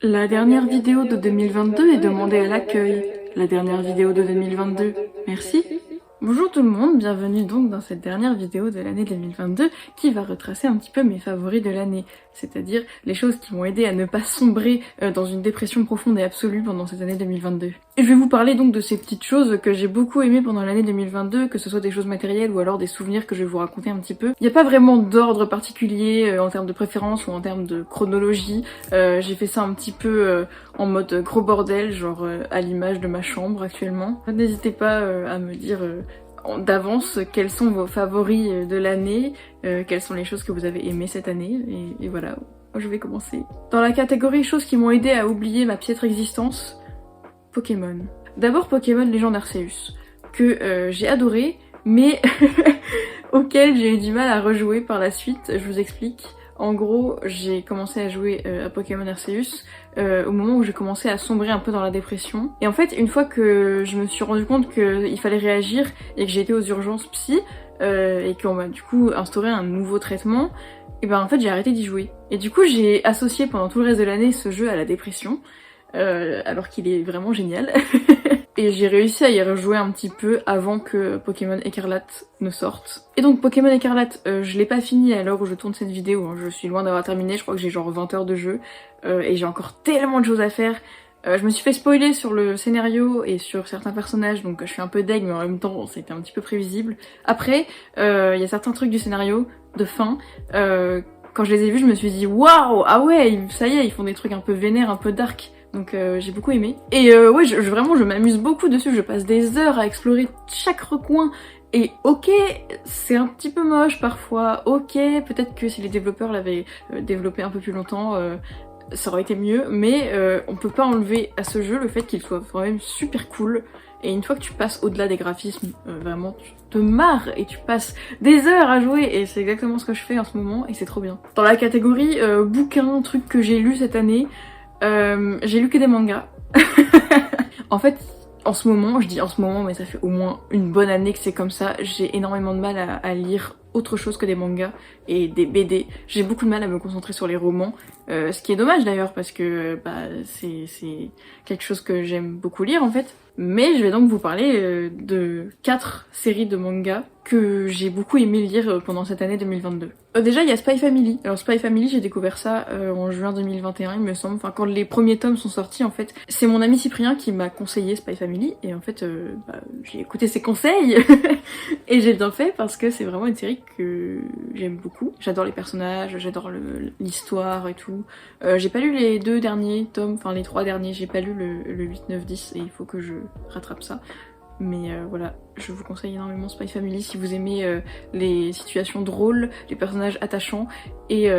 La dernière vidéo de 2022 est demandée à l'accueil. La dernière vidéo de 2022. Merci. Bonjour tout le monde, bienvenue donc dans cette dernière vidéo de l'année 2022 qui va retracer un petit peu mes favoris de l'année, c'est-à-dire les choses qui m'ont aidé à ne pas sombrer dans une dépression profonde et absolue pendant cette année 2022. Et je vais vous parler donc de ces petites choses que j'ai beaucoup aimées pendant l'année 2022, que ce soit des choses matérielles ou alors des souvenirs que je vais vous raconter un petit peu. Il n'y a pas vraiment d'ordre particulier en termes de préférence ou en termes de chronologie, j'ai fait ça un petit peu en mode gros bordel, genre à l'image de ma chambre actuellement. N'hésitez pas à me dire d'avance quels sont vos favoris de l'année, quelles sont les choses que vous avez aimées cette année, et voilà, je vais commencer. Dans la catégorie choses qui m'ont aidé à oublier ma piètre existence, Pokémon. D'abord Pokémon Légende Arceus, que j'ai adoré, mais auquel j'ai eu du mal à rejouer par la suite, je vous explique. En gros, j'ai commencé à jouer à Pokémon Arceus au moment où j'ai commencé à sombrer un peu dans la dépression. Et en fait, une fois que je me suis rendu compte qu'il fallait réagir et que j'ai été aux urgences psy, et qu'on m'a du coup instauré un nouveau traitement, et ben en fait j'ai arrêté d'y jouer. Et du coup j'ai associé pendant tout le reste de l'année ce jeu à la dépression, alors qu'il est vraiment génial. Et j'ai réussi à y rejouer un petit peu avant que Pokémon Écarlate ne sorte. Et donc Pokémon Écarlate, je l'ai pas fini à l'heure où je tourne cette vidéo, hein. Je suis loin d'avoir terminé, je crois que j'ai genre 20 heures de jeu, et j'ai encore tellement de choses à faire. Je me suis fait spoiler sur le scénario et sur certains personnages, donc je suis un peu deg, mais en même temps c'était un petit peu prévisible. Après, il y a certains trucs du scénario, de fin, quand je les ai vus, je me suis dit waouh, ah ouais, ça y est, ils font des trucs un peu vénères, un peu dark. Donc j'ai beaucoup aimé. Et ouais, vraiment je m'amuse beaucoup dessus, je passe des heures à explorer chaque recoin. Et ok, c'est un petit peu moche parfois, ok, peut-être que si les développeurs l'avaient développé un peu plus longtemps, ça aurait été mieux, mais on peut pas enlever à ce jeu le fait qu'il soit quand même super cool. Et une fois que tu passes au-delà des graphismes, vraiment tu te marres et tu passes des heures à jouer, et c'est exactement ce que je fais en ce moment et c'est trop bien. Dans la catégorie bouquins, trucs que j'ai lus cette année, j'ai lu que des mangas. En fait, en ce moment, je dis en ce moment, mais ça fait au moins une bonne année que c'est comme ça, j'ai énormément de mal à lire autre chose que des mangas et des BD. J'ai beaucoup de mal à me concentrer sur les romans, ce qui est dommage d'ailleurs parce que bah, c'est quelque chose que j'aime beaucoup lire en fait. Mais je vais donc vous parler de 4 séries de mangas que j'ai beaucoup aimé lire pendant cette année 2022. Déjà il y a Spy Family. Alors Spy Family, j'ai découvert ça en juin 2021 il me semble, enfin quand les premiers tomes sont sortis en fait. C'est mon ami Cyprien qui m'a conseillé Spy Family et en fait bah, j'ai écouté ses conseils et j'ai bien fait parce que c'est vraiment une série que j'aime beaucoup. J'adore les personnages, j'adore l'histoire et tout. J'ai pas lu les 2 derniers tomes, enfin les 3 derniers, j'ai pas lu le 8, 9, 10 et il faut que je rattrape ça. Mais voilà, je vous conseille énormément Spy Family si vous aimez les situations drôles, les personnages attachants et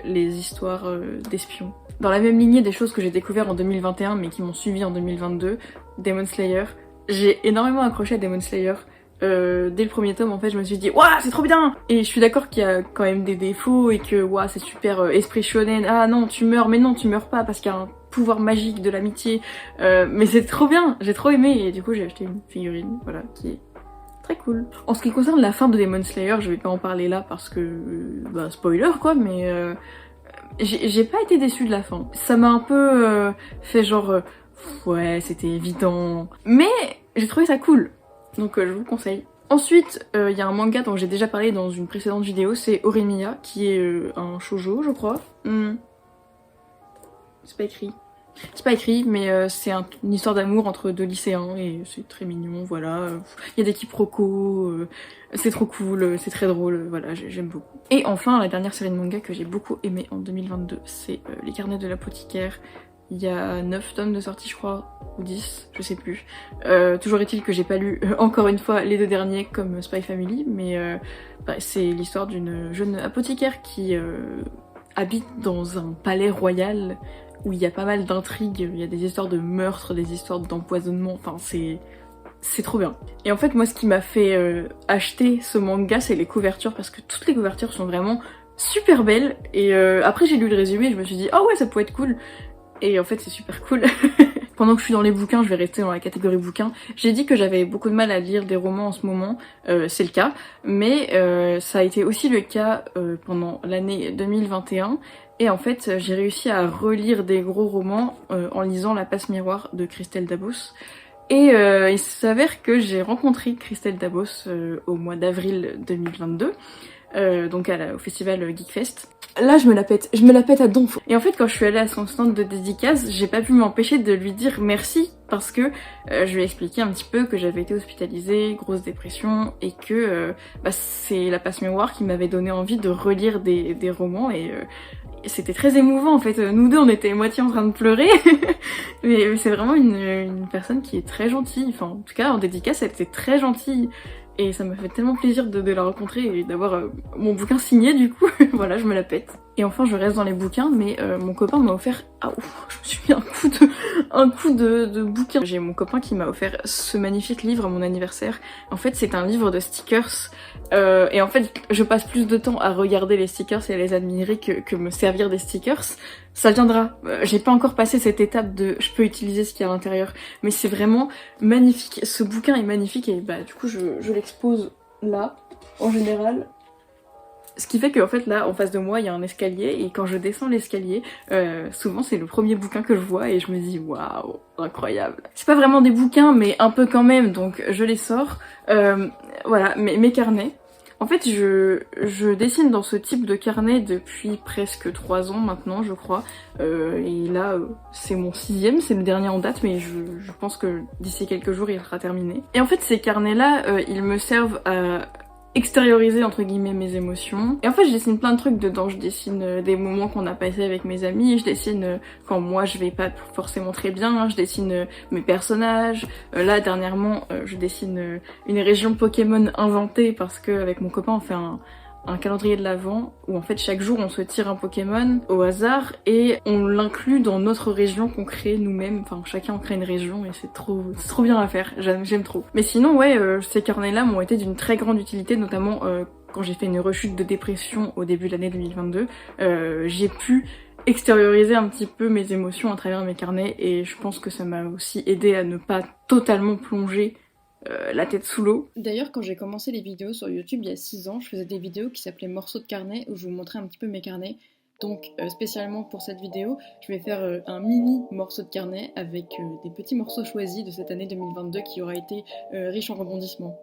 les histoires d'espions. Dans la même lignée des choses que j'ai découvert en 2021 mais qui m'ont suivi en 2022, Demon Slayer. J'ai énormément accroché à Demon Slayer. Dès le premier tome en fait je me suis dit waouh c'est trop bien, et je suis d'accord qu'il y a quand même des défauts et que waouh c'est super esprit shonen, ah non tu meurs, mais non tu meurs pas parce qu'il y a un pouvoir magique de l'amitié, mais c'est trop bien, j'ai trop aimé et du coup j'ai acheté une figurine, voilà, qui est très cool. En ce qui concerne la fin de Demon Slayer, je vais pas en parler là parce que bah spoiler quoi, mais j'ai pas été déçue de la fin. Ça m'a un peu fait genre ouais c'était évident, mais j'ai trouvé ça cool. Donc je vous conseille. Ensuite, il y a un manga dont j'ai déjà parlé dans une précédente vidéo, c'est Oremiya, qui est un shoujo, je crois. C'est pas écrit. C'est pas écrit, mais c'est une histoire d'amour entre 2 lycéens, et c'est très mignon, voilà. Il y a des quiproquos, c'est trop cool, c'est très drôle, voilà, j'aime beaucoup. Et enfin, la dernière série de manga que j'ai beaucoup aimé en 2022, c'est Les Carnets de l'Apothicaire. Il y a 9 tomes de sortie je crois, ou 10, je sais plus. Toujours est-il que j'ai pas lu, encore une fois, les 2 derniers comme Spy Family, mais bah, c'est l'histoire d'une jeune apothicaire qui habite dans un palais royal où il y a pas mal d'intrigues, il y a des histoires de meurtre, des histoires d'empoisonnement, enfin c'est trop bien. Et en fait moi ce qui m'a fait acheter ce manga c'est les couvertures, parce que toutes les couvertures sont vraiment super belles, et après j'ai lu le résumé et je me suis dit oh ouais ça peut être cool. Et en fait c'est super cool. Pendant que je suis dans les bouquins, je vais rester dans la catégorie bouquins. J'ai dit que j'avais beaucoup de mal à lire des romans en ce moment, c'est le cas, mais ça a été aussi le cas pendant l'année 2021. Et en fait, j'ai réussi à relire des gros romans en lisant La Passe Miroir de Christelle Dabos. Et il s'avère que j'ai rencontré Christelle Dabos au mois d'avril 2022, donc au festival Geekfest. Là, je me la pète à donf. Et en fait, quand je suis allée à son stand de dédicace, j'ai pas pu m'empêcher de lui dire merci parce que je lui ai expliqué un petit peu que j'avais été hospitalisée, grosse dépression, et que c'est La Passe Miroir qui m'avait donné envie de relire des romans et c'était très émouvant en fait. Nous deux, on était moitié en train de pleurer. Mais c'est vraiment une personne qui est très gentille. Enfin, en tout cas, en dédicace, elle était très gentille. Et ça m'a fait tellement plaisir de la rencontrer et d'avoir mon bouquin signé du coup. Voilà, je me la pète. Et enfin, je reste dans les bouquins, mais mon copain m'a offert... Ah ouf, je me suis mis un coup de bouquin. J'ai mon copain qui m'a offert ce magnifique livre à mon anniversaire. En fait, c'est un livre de stickers. Et en fait, je passe plus de temps à regarder les stickers et à les admirer que me servir des stickers. Ça viendra. J'ai pas encore passé cette étape de je peux utiliser ce qu'il y a à l'intérieur. Mais c'est vraiment magnifique. Ce bouquin est magnifique et du coup je l'expose là, en général. Ce qui fait qu'en fait là, en face de moi, il y a un escalier et quand je descends l'escalier, souvent c'est le premier bouquin que je vois et je me dis waouh, incroyable. C'est pas vraiment des bouquins mais un peu quand même, donc je les sors. Voilà, mes carnets. En fait, je dessine dans ce type de carnet depuis presque 3 ans maintenant, je crois. Et là, c'est mon 6e, c'est le dernier en date, mais je pense que d'ici quelques jours, il sera terminé. Et en fait, ces carnets-là, ils me servent à extérioriser entre guillemets mes émotions. Et en fait, je dessine plein de trucs dedans. Je dessine des moments qu'on a passés avec mes amis, je dessine quand moi je vais pas forcément très bien, je dessine mes personnages. Là, dernièrement, je dessine une région Pokémon inventée parce que avec mon copain, on fait un calendrier de l'Avent où en fait chaque jour on se tire un Pokémon au hasard et on l'inclut dans notre région qu'on crée nous-mêmes. Enfin, chacun on crée une région et c'est trop bien à faire. J'aime trop. Mais sinon, ouais, ces carnets-là m'ont été d'une très grande utilité, notamment quand j'ai fait une rechute de dépression au début de l'année 2022. J'ai pu extérioriser un petit peu mes émotions à travers mes carnets et je pense que ça m'a aussi aidé à ne pas totalement plonger la tête sous l'eau. D'ailleurs, quand j'ai commencé les vidéos sur YouTube il y a 6 ans, je faisais des vidéos qui s'appelaient morceaux de carnet où je vous montrais un petit peu mes carnets. Donc spécialement pour cette vidéo, je vais faire un mini morceau de carnet avec des petits morceaux choisis de cette année 2022 qui aura été riche en rebondissements.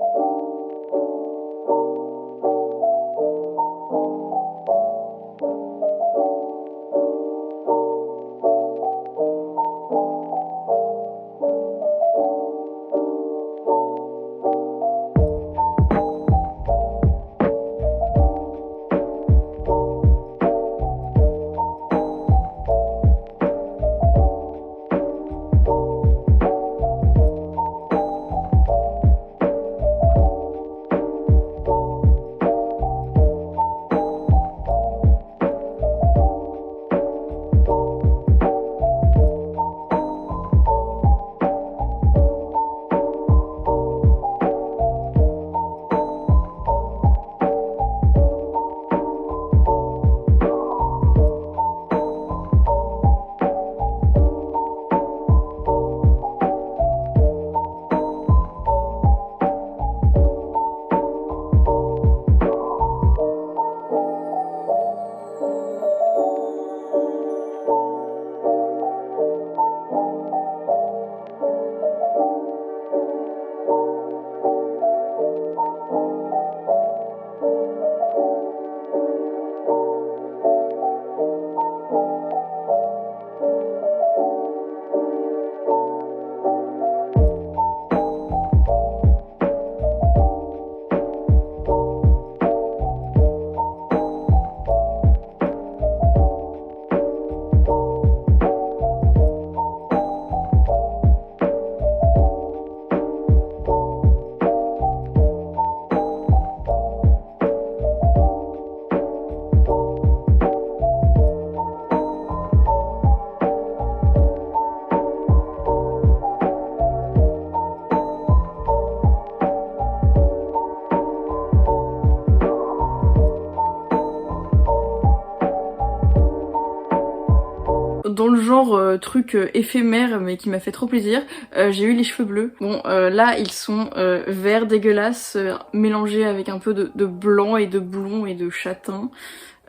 Dans le genre truc éphémère mais qui m'a fait trop plaisir, j'ai eu les cheveux bleus. Bon là ils sont verts dégueulasses mélangés avec un peu de blanc et de blond et de châtain.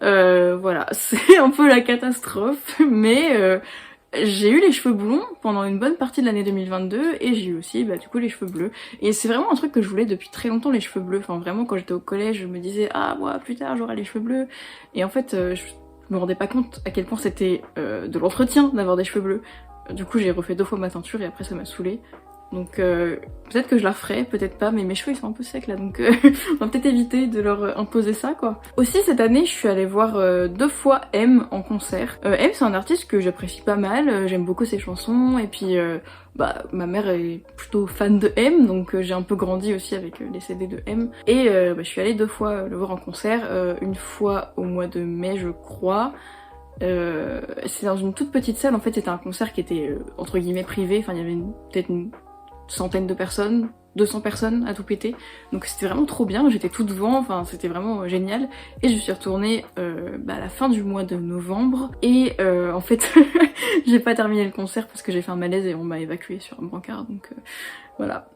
Voilà, c'est un peu la catastrophe, mais j'ai eu les cheveux blonds pendant une bonne partie de l'année 2022 et j'ai eu aussi du coup les cheveux bleus. Et c'est vraiment un truc que je voulais depuis très longtemps, les cheveux bleus. Enfin vraiment quand j'étais au collège je me disais ah moi plus tard j'aurai les cheveux bleus. Et en fait je me rendais pas compte à quel point c'était de l'entretien d'avoir des cheveux bleus. Du coup j'ai refait 2 fois ma teinture et après ça m'a saoulée. Donc peut-être que je la referai, peut-être pas, mais mes cheveux ils sont un peu secs là, donc on va peut-être éviter de leur imposer ça quoi. Aussi cette année je suis allée voir 2 fois M en concert. M c'est un artiste que j'apprécie pas mal, j'aime beaucoup ses chansons, et puis ma mère est plutôt fan de M, donc j'ai un peu grandi aussi avec les CD de M. Et je suis allée 2 fois le voir en concert, une fois au mois de mai je crois. C'est dans une toute petite salle, en fait c'était un concert qui était entre guillemets privé, enfin il y avait peut-être une centaine de personnes, 200 personnes à tout péter, donc c'était vraiment trop bien, j'étais tout devant, enfin c'était vraiment génial. Et je suis retournée à la fin du mois de novembre, et en fait j'ai pas terminé le concert parce que j'ai fait un malaise et on m'a évacuée sur un brancard, donc voilà.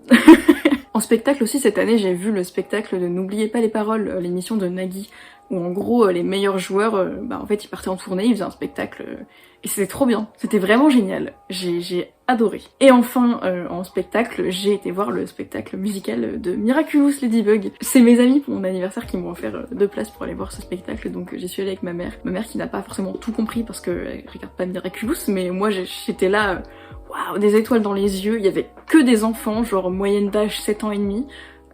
En spectacle aussi cette année j'ai vu le spectacle de N'oubliez pas les paroles, l'émission de Nagui, où en gros les meilleurs joueurs, en fait ils partaient en tournée, ils faisaient un spectacle, et c'était trop bien, c'était vraiment génial, j'ai adoré. Et enfin en spectacle, j'ai été voir le spectacle musical de Miraculous Ladybug. C'est mes amis pour mon anniversaire qui m'ont offert 2 places pour aller voir ce spectacle, donc j'y suis allée avec ma mère qui n'a pas forcément tout compris parce qu'elle regarde pas Miraculous, mais moi j'étais là, waouh, des étoiles dans les yeux, il y avait que des enfants, genre moyenne d'âge 7 ans et demi.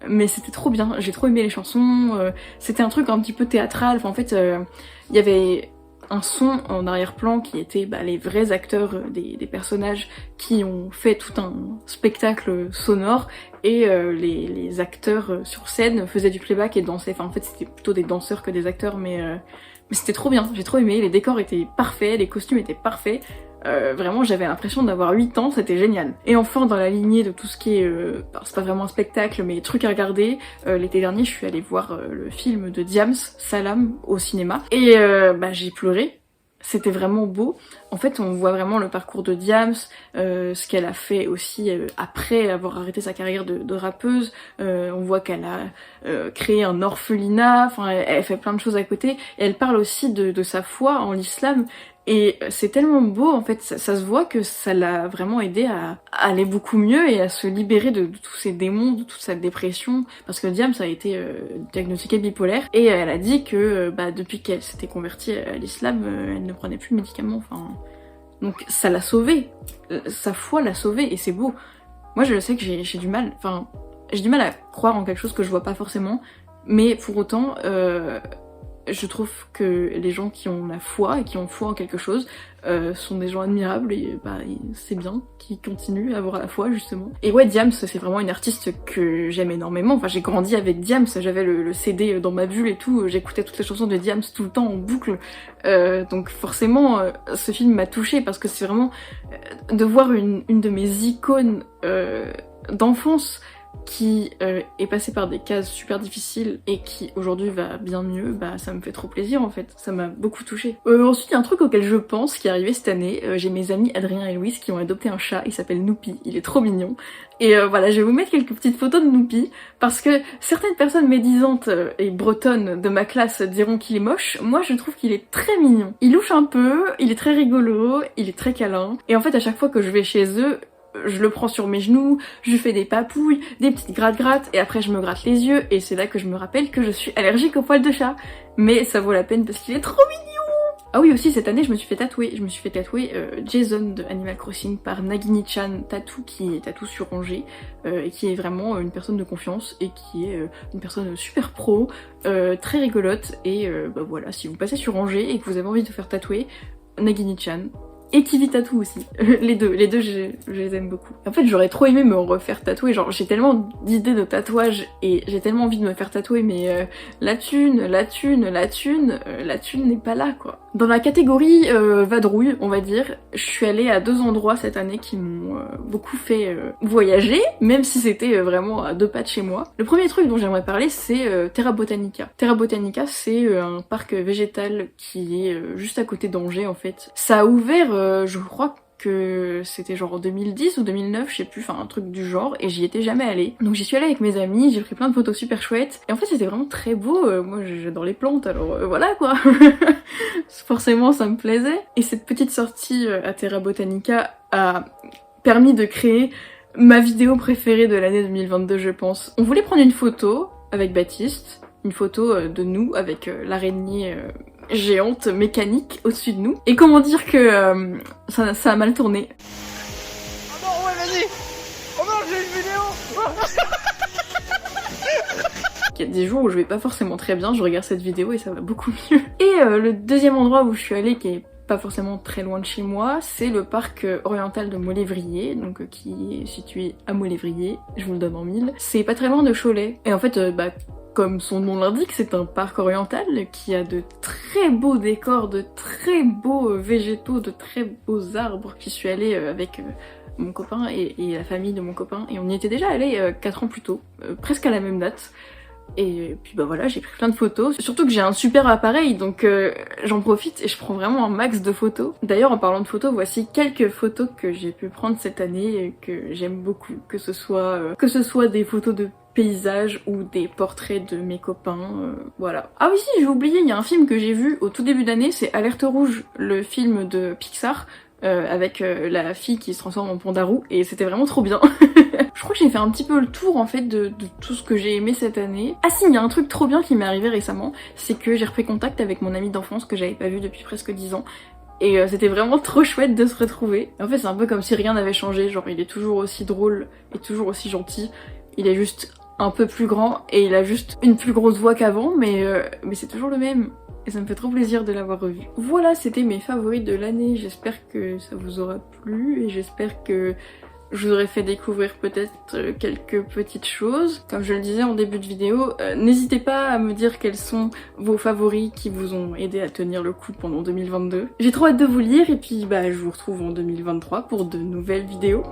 Mais c'était trop bien, j'ai trop aimé les chansons, c'était un truc un petit peu théâtral, enfin, en fait il y avait un son en arrière-plan qui était les vrais acteurs des personnages qui ont fait tout un spectacle sonore, et les acteurs sur scène faisaient du playback et dansaient, enfin en fait c'était plutôt des danseurs que des acteurs, mais c'était trop bien, j'ai trop aimé, les décors étaient parfaits, les costumes étaient parfaits. Vraiment j'avais l'impression d'avoir 8 ans, c'était génial. Et enfin dans la lignée de tout ce qui est, c'est pas vraiment un spectacle mais truc à regarder, l'été dernier je suis allée voir le film de Diams, Salam, au cinéma, et j'ai pleuré. C'était vraiment beau. En fait, on voit vraiment le parcours de Diams, ce qu'elle a fait aussi après avoir arrêté sa carrière de rappeuse. On voit qu'elle a créé un orphelinat, enfin elle fait plein de choses à côté. Et elle parle aussi de sa foi en l'islam. Et c'est tellement beau, en fait, ça se voit que ça l'a vraiment aidé à aller beaucoup mieux et à se libérer de tous ces démons, de toute sa dépression, parce que Diams a été diagnostiquée bipolaire, et elle a dit que depuis qu'elle s'était convertie à l'islam, elle ne prenait plus de médicaments, enfin... Donc ça l'a sauvée, sa foi l'a sauvée, et c'est beau. Moi je sais que j'ai du mal, enfin, j'ai du mal à croire en quelque chose que je vois pas forcément, mais pour autant... je trouve que les gens qui ont la foi et qui ont foi en quelque chose sont des gens admirables, et c'est bien qu'ils continuent à avoir la foi justement. Et ouais, Diams c'est vraiment une artiste que j'aime énormément, enfin j'ai grandi avec Diams, j'avais le CD dans ma bulle et tout, j'écoutais toutes les chansons de Diams tout le temps en boucle, donc forcément ce film m'a touchée parce que c'est vraiment de voir une de mes icônes d'enfance qui est passé par des cases super difficiles et qui aujourd'hui va bien mieux, ça me fait trop plaisir en fait, ça m'a beaucoup touchée. Ensuite il y a un truc auquel je pense qui est arrivé cette année, j'ai mes amis Adrien et Louise qui ont adopté un chat, il s'appelle Noupi, il est trop mignon. Et voilà, je vais vous mettre quelques petites photos de Noupi, parce que certaines personnes médisantes et bretonnes de ma classe diront qu'il est moche, moi je trouve qu'il est très mignon. Il louche un peu, il est très rigolo, il est très câlin, et en fait à chaque fois que je vais chez eux, je le prends sur mes genoux, je lui fais des papouilles, des petites gratte-gratte, et après je me gratte les yeux, et c'est là que je me rappelle que je suis allergique aux poils de chat. Mais ça vaut la peine parce qu'il est trop mignon. Ah oui, aussi cette année je me suis fait tatouer, Jason de Animal Crossing par Nagini-chan Tattoo, qui est tatou sur Angers, et qui est vraiment une personne de confiance, et qui est une personne super pro, très rigolote, et voilà, si vous passez sur Angers et que vous avez envie de faire tatouer, Nagini-chan. Et Kiwi Tattoo aussi, les deux je les aime beaucoup. En fait j'aurais trop aimé me refaire tatouer, genre j'ai tellement d'idées de tatouage et j'ai tellement envie de me faire tatouer, mais la thune n'est pas là quoi. Dans la catégorie vadrouille on va dire, je suis allée à 2 endroits cette année qui m'ont beaucoup fait voyager, même si c'était vraiment à 2 pas de chez moi. Le premier truc dont j'aimerais parler c'est Terra Botanica. Terra Botanica c'est un parc végétal qui est juste à côté d'Angers en fait. Ça a ouvert je crois que c'était genre en 2010 ou 2009, je sais plus, enfin un truc du genre, et j'y étais jamais allée. Donc j'y suis allée avec mes amis, j'ai pris plein de photos super chouettes, et en fait c'était vraiment très beau, moi j'adore les plantes, alors voilà quoi. Forcément ça me plaisait. Et cette petite sortie à Terra Botanica a permis de créer ma vidéo préférée de l'année 2022 je pense. On voulait prendre une photo avec Baptiste, une photo de nous avec l'araignée géante mécanique au-dessus de nous. Et comment dire que ça a mal tourné. Oh non, ouais, vas-y. Oh non, j'ai une vidéo. Il y a des jours où je vais pas forcément très bien, je regarde cette vidéo et ça va beaucoup mieux. Et le deuxième endroit où je suis allée, qui est pas forcément très loin de chez moi, c'est le parc oriental de Molévrier, donc qui est situé à Molévrier, je vous le donne en mille. C'est pas très loin de Cholet. Et en fait, comme son nom l'indique, c'est un parc oriental qui a de très beaux décors, de très beaux végétaux, de très beaux arbres. J'y suis allée avec mon copain et la famille de mon copain, et on y était déjà allé 4 ans plus tôt, presque à la même date. Et puis bah voilà, j'ai pris plein de photos, surtout que j'ai un super appareil, donc j'en profite et je prends vraiment un max de photos. D'ailleurs en parlant de photos, voici quelques photos que j'ai pu prendre cette année et que j'aime beaucoup, que ce soit des photos de paysages ou des portraits de mes copains, voilà. Ah oui si, j'ai oublié, il y a un film que j'ai vu au tout début d'année, c'est Alerte Rouge, le film de Pixar, avec la fille qui se transforme en Pandarou, et c'était vraiment trop bien. Je crois que j'ai fait un petit peu le tour en fait de tout ce que j'ai aimé cette année. Ah si, il y a un truc trop bien qui m'est arrivé récemment, c'est que j'ai repris contact avec mon ami d'enfance que j'avais pas vu depuis presque 10 ans. Et c'était vraiment trop chouette de se retrouver. En fait c'est un peu comme si rien n'avait changé, genre il est toujours aussi drôle et toujours aussi gentil. Il est juste un peu plus grand et il a juste une plus grosse voix qu'avant, mais c'est toujours le même. Et ça me fait trop plaisir de l'avoir revu. Voilà, c'était mes favoris de l'année. J'espère que ça vous aura plu et j'espère que je vous aurais fait découvrir peut-être quelques petites choses. Comme je le disais en début de vidéo, n'hésitez pas à me dire quels sont vos favoris qui vous ont aidé à tenir le coup pendant 2022. J'ai trop hâte de vous lire et puis je vous retrouve en 2023 pour de nouvelles vidéos.